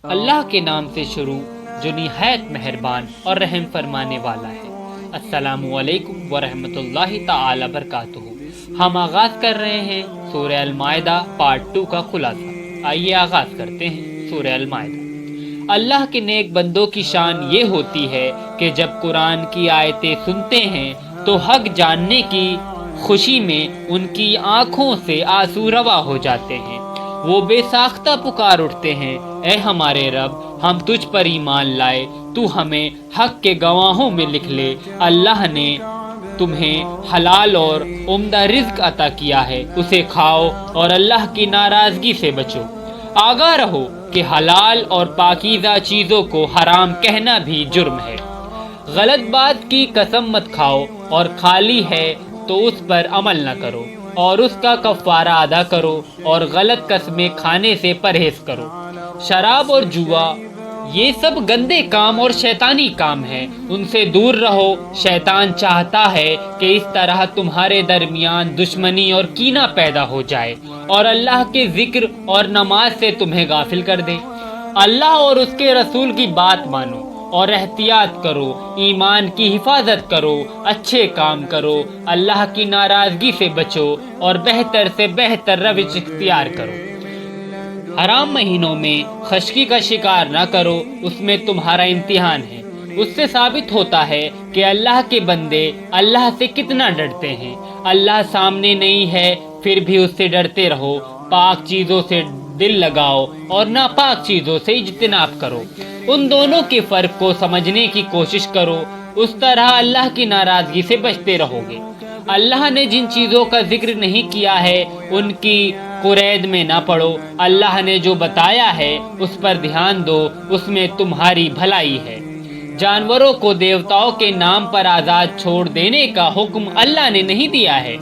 اللہ کے نام سے شروع جو نہایت مہربان اور رحم فرمانے والا ہے۔ السلام علیکم ورحمۃ اللہ تعالی وبرکاتہ۔ ہم آغاز کر رہے ہیں سورہ المائدہ پارٹ 2 کا خلاصہ۔ آئیے آغاز کرتے ہیں سورہ المائدہ۔ اللہ کے نیک بندوں کی شان یہ ہوتی ہے کہ جب قرآن کی آیتیں سنتے ہیں تو حق جاننے کی خوشی میں ان کی آنکھوں سے آنسو روا ہو جاتے ہیں۔ وہ بے ساختہ پکار اٹھتے ہیں، اے ہمارے رب، ہم تجھ پر ایمان لائے، تو ہمیں حق کے گواہوں میں لکھ لے۔ اللہ نے تمہیں حلال اور عمدہ رزق عطا کیا ہے، اسے کھاؤ اور اللہ کی ناراضگی سے بچو۔ آگاہ رہو کہ حلال اور پاکیزہ چیزوں کو حرام کہنا بھی جرم ہے۔ غلط بات کی قسم مت کھاؤ، اور کھالی ہے تو اس پر عمل نہ کرو اور اس کا کفارہ ادا کرو، اور غلط قسمیں کھانے سے پرہیز کرو۔ شراب اور جوا یہ سب گندے کام اور شیطانی کام ہیں، ان سے دور رہو۔ شیطان چاہتا ہے کہ اس طرح تمہارے درمیان دشمنی اور کینہ پیدا ہو جائے اور اللہ کے ذکر اور نماز سے تمہیں غافل کر دے۔ اللہ اور اس کے رسول کی بات مانو اور احتیاط کرو، ایمان کی حفاظت کرو، اچھے کام کرو، اللہ کی ناراضگی سے بچو اور بہتر سے بہتر روش اختیار کرو۔ حرام مہینوں میں خشکی کا شکار نہ کرو، اس میں تمہارا امتحان ہے۔ اس سے ثابت ہوتا ہے کہ اللہ کے بندے اللہ سے کتنا ڈرتے ہیں۔ اللہ سامنے نہیں ہے پھر بھی اس سے ڈرتے رہو۔ پاک چیزوں سے دل لگاؤ اور ناپاک چیزوں سے اجتناب کرو۔ ان دونوں کے فرق کو سمجھنے کی کوشش کرو، اس طرح اللہ کی ناراضگی سے بچتے رہو گے۔ اللہ نے جن چیزوں کا ذکر نہیں کیا ہے ان کی قرید میں نہ پڑو۔ اللہ نے جو بتایا ہے اس پر دھیان دو، اس میں تمہاری بھلائی ہے۔ جانوروں کو دیوتاؤں کے نام پر آزاد چھوڑ دینے کا حکم اللہ نے نہیں دیا ہے،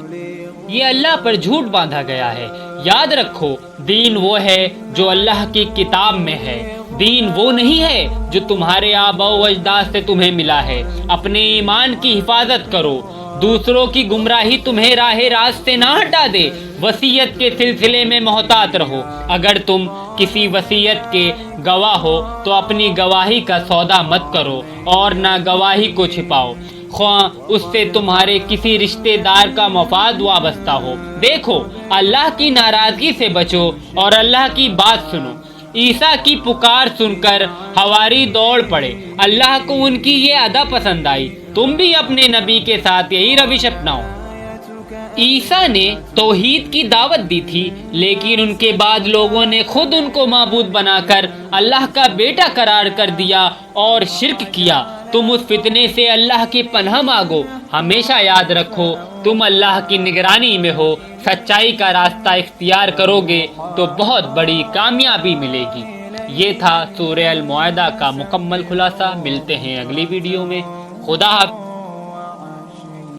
یہ اللہ پر جھوٹ باندھا گیا ہے۔ یاد رکھو، دین وہ ہے جو اللہ کی کتاب میں ہے، دین وہ نہیں ہے جو تمہارے آباء و اجداد سے تمہیں ملا ہے۔ اپنے ایمان کی حفاظت کرو، دوسروں کی گمراہی تمہیں راہ راست سے نہ ہٹا دے۔ وصیت کے سلسلے میں محتاط رہو، اگر تم کسی وصیت کے گواہ ہو تو اپنی گواہی کا سودا مت کرو اور نہ گواہی کو چھپاؤ، خواہ اس سے تمہارے کسی رشتہ دار کا مفاد وابستہ ہو۔ دیکھو، اللہ کی ناراضگی سے بچو اور اللہ کی بات سنو۔ عیسیٰ کی پکار سن کر حواری دوڑ پڑے، اللہ کو ان کی یہ ادا پسند آئی۔ تم بھی اپنے نبی کے ساتھ یہی روش اپناؤ۔ عیسیٰ نے توحید کی دعوت دی تھی، لیکن ان کے بعد لوگوں نے خود ان کو معبود بنا کر اللہ کا بیٹا قرار کر دیا اور شرک کیا۔ تم اس فتنے سے اللہ کی پناہ مانگو۔ ہمیشہ یاد رکھو، تم اللہ کی نگرانی میں ہو۔ سچائی کا راستہ اختیار کرو گے تو بہت بڑی کامیابی ملے گی۔ یہ تھا سورہ المائدہ کا مکمل خلاصہ۔ ملتے ہیں اگلی ویڈیو میں۔ خدا حافظ۔